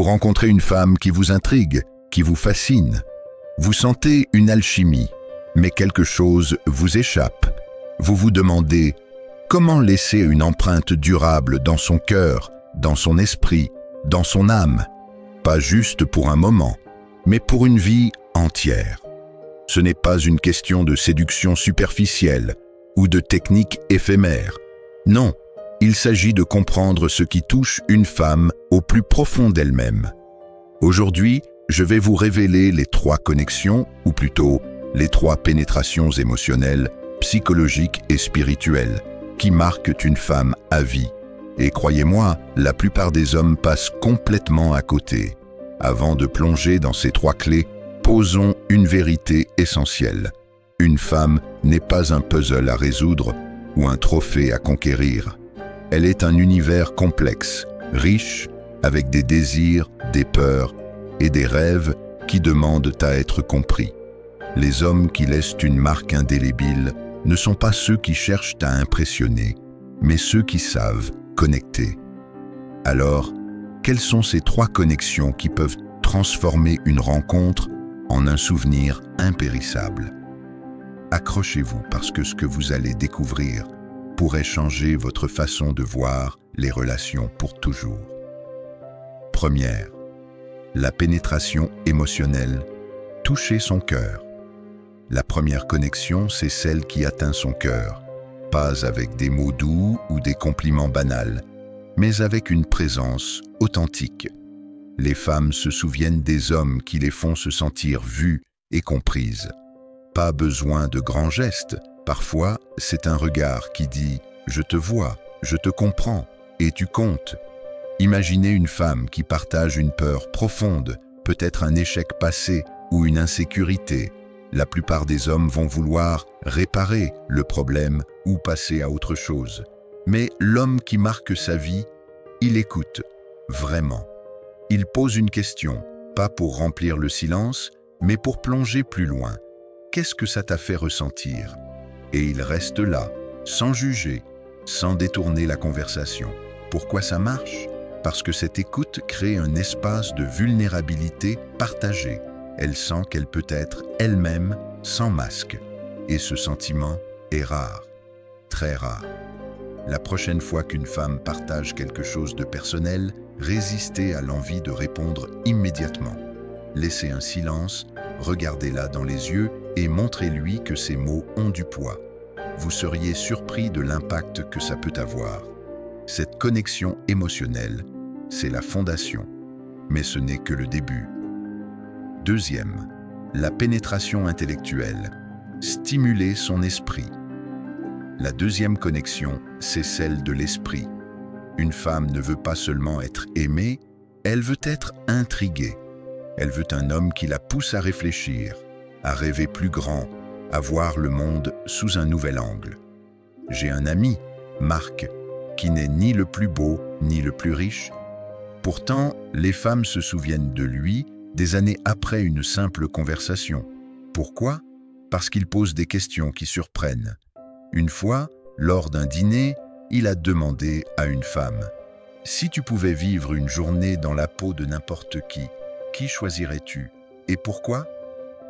Vous rencontrez une femme qui vous intrigue, qui vous fascine. Vous sentez une alchimie, mais quelque chose vous échappe. Vous vous demandez comment laisser une empreinte durable dans son cœur, dans son esprit, dans son âme, pas juste pour un moment, mais pour une vie entière. Ce n'est pas une question de séduction superficielle ou de technique éphémère. Non, il s'agit de comprendre ce qui touche une femme au plus profond d'elle-même. Aujourd'hui, je vais vous révéler les 3 connexions, ou plutôt les 3 pénétrations émotionnelles, psychologiques et spirituelles, qui marquent une femme à vie. Et croyez-moi, la plupart des hommes passent complètement à côté. Avant de plonger dans ces 3 clés, posons une vérité essentielle. Une femme n'est pas un puzzle à résoudre ou un trophée à conquérir. Elle est un univers complexe, riche, avec des désirs, des peurs et des rêves qui demandent à être compris. Les hommes qui laissent une marque indélébile ne sont pas ceux qui cherchent à impressionner, mais ceux qui savent connecter. Alors, quelles sont ces 3 connexions qui peuvent transformer une rencontre en un souvenir impérissable? Accrochez-vous parce que ce que vous allez découvrir pourrait changer votre façon de voir les relations pour toujours. Première, la pénétration émotionnelle, toucher son cœur. La première connexion, c'est celle qui atteint son cœur, pas avec des mots doux ou des compliments banals, mais avec une présence authentique. Les femmes se souviennent des hommes qui les font se sentir vues et comprises. Pas besoin de grands gestes, parfois c'est un regard qui dit « je te vois, je te comprends et tu comptes ». Imaginez une femme qui partage une peur profonde, peut-être un échec passé ou une insécurité. La plupart des hommes vont vouloir réparer le problème ou passer à autre chose. Mais l'homme qui marque sa vie, il écoute, vraiment. Il pose une question, pas pour remplir le silence, mais pour plonger plus loin. Qu'est-ce que ça t'a fait ressentir? Et il reste là, sans juger, sans détourner la conversation. Pourquoi ça marche? Parce que cette écoute crée un espace de vulnérabilité partagée. Elle sent qu'elle peut être elle-même sans masque. Et ce sentiment est rare, très rare. La prochaine fois qu'une femme partage quelque chose de personnel, résistez à l'envie de répondre immédiatement. Laissez un silence, regardez-la dans les yeux et montrez-lui que ces mots ont du poids. Vous seriez surpris de l'impact que ça peut avoir. Cette connexion émotionnelle, c'est la fondation, mais ce n'est que le début. Deuxième, la pénétration intellectuelle. Stimuler son esprit. La deuxième connexion, c'est celle de l'esprit. Une femme ne veut pas seulement être aimée, elle veut être intriguée. Elle veut un homme qui la pousse à réfléchir, à rêver plus grand, à voir le monde sous un nouvel angle. J'ai un ami, Marc, qui n'est ni le plus beau ni le plus riche. Pourtant, les femmes se souviennent de lui des années après une simple conversation. Pourquoi? Parce qu'il pose des questions qui surprennent. Une fois, lors d'un dîner, il a demandé à une femme « Si tu pouvais vivre une journée dans la peau de n'importe qui choisirais-tu? Et pourquoi ?»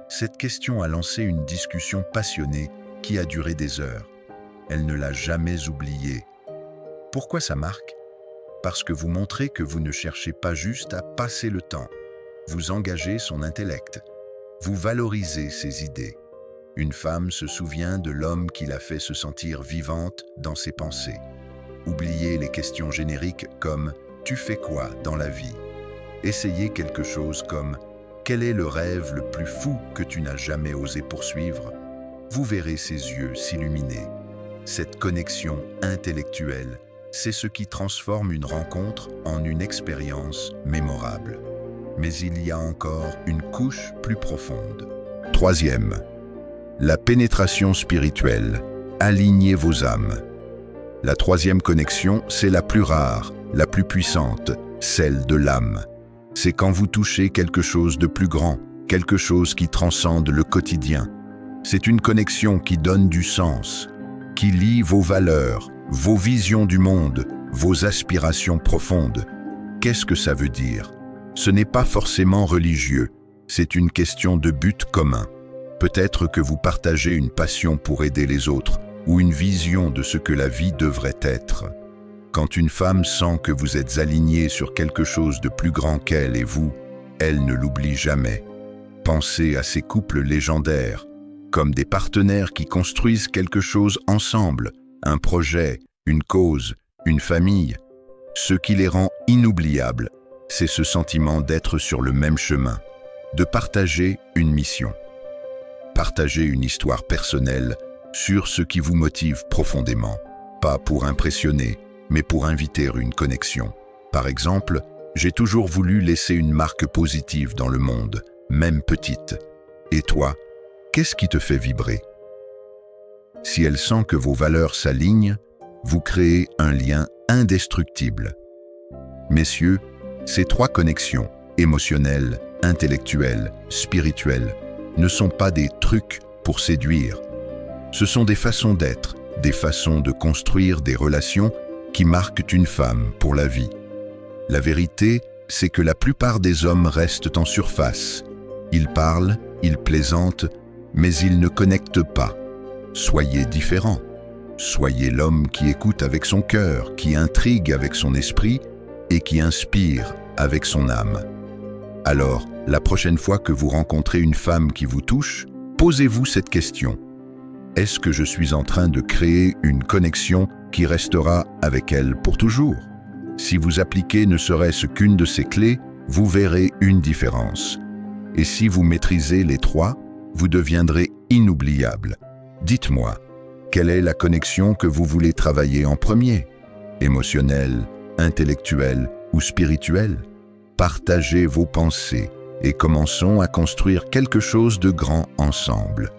Cette question a lancé une discussion passionnée qui a duré des heures. Elle ne l'a jamais oubliée. Pourquoi ça marque? Parce que vous montrez que vous ne cherchez pas juste à passer le temps. Vous engagez son intellect. Vous valorisez ses idées. Une femme se souvient de l'homme qui l'a fait se sentir vivante dans ses pensées. Oubliez les questions génériques comme « Tu fais quoi dans la vie ?» Essayez quelque chose comme « Quel est le rêve le plus fou que tu n'as jamais osé poursuivre ?» Vous verrez ses yeux s'illuminer. Cette connexion intellectuelle, c'est ce qui transforme une rencontre en une expérience mémorable. Mais il y a encore une couche plus profonde. Troisième, la pénétration spirituelle. Alignez vos âmes. La troisième connexion, c'est la plus rare, la plus puissante, celle de l'âme. C'est quand vous touchez quelque chose de plus grand, quelque chose qui transcende le quotidien. C'est une connexion qui donne du sens, qui lie vos valeurs, vos visions du monde, vos aspirations profondes. Qu'est-ce que ça veut dire? Ce n'est pas forcément religieux, c'est une question de but commun. Peut-être que vous partagez une passion pour aider les autres ou une vision de ce que la vie devrait être. Quand une femme sent que vous êtes aligné sur quelque chose de plus grand qu'elle et vous, elle ne l'oublie jamais. Pensez à ces couples légendaires, comme des partenaires qui construisent quelque chose ensemble, un projet, une cause, une famille. Ce qui les rend inoubliables, c'est ce sentiment d'être sur le même chemin, de partager une mission. Partagez une histoire personnelle sur ce qui vous motive profondément, pas pour impressionner, mais pour inviter une connexion. Par exemple, j'ai toujours voulu laisser une marque positive dans le monde, même petite. Et toi, qu'est-ce qui te fait vibrer? Si elle sent que vos valeurs s'alignent, vous créez un lien indestructible. Messieurs, ces 3 connexions, émotionnelles, intellectuelles, spirituelles, ne sont pas des trucs pour séduire. Ce sont des façons d'être, des façons de construire des relations qui marquent une femme pour la vie. La vérité, c'est que la plupart des hommes restent en surface. Ils parlent, ils plaisantent, mais ils ne connectent pas. Soyez différents. Soyez l'homme qui écoute avec son cœur, qui intrigue avec son esprit et qui inspire avec son âme. Alors, la prochaine fois que vous rencontrez une femme qui vous touche, posez-vous cette question. Est-ce que je suis en train de créer une connexion qui restera avec elle pour toujours? Si vous appliquez ne serait-ce qu'une de ces clés, vous verrez une différence. Et si vous maîtrisez les 3, vous deviendrez inoubliable. Dites-moi, quelle est la connexion que vous voulez travailler en premier? Émotionnelle, intellectuelle ou spirituelle? Partagez vos pensées et commençons à construire quelque chose de grand ensemble.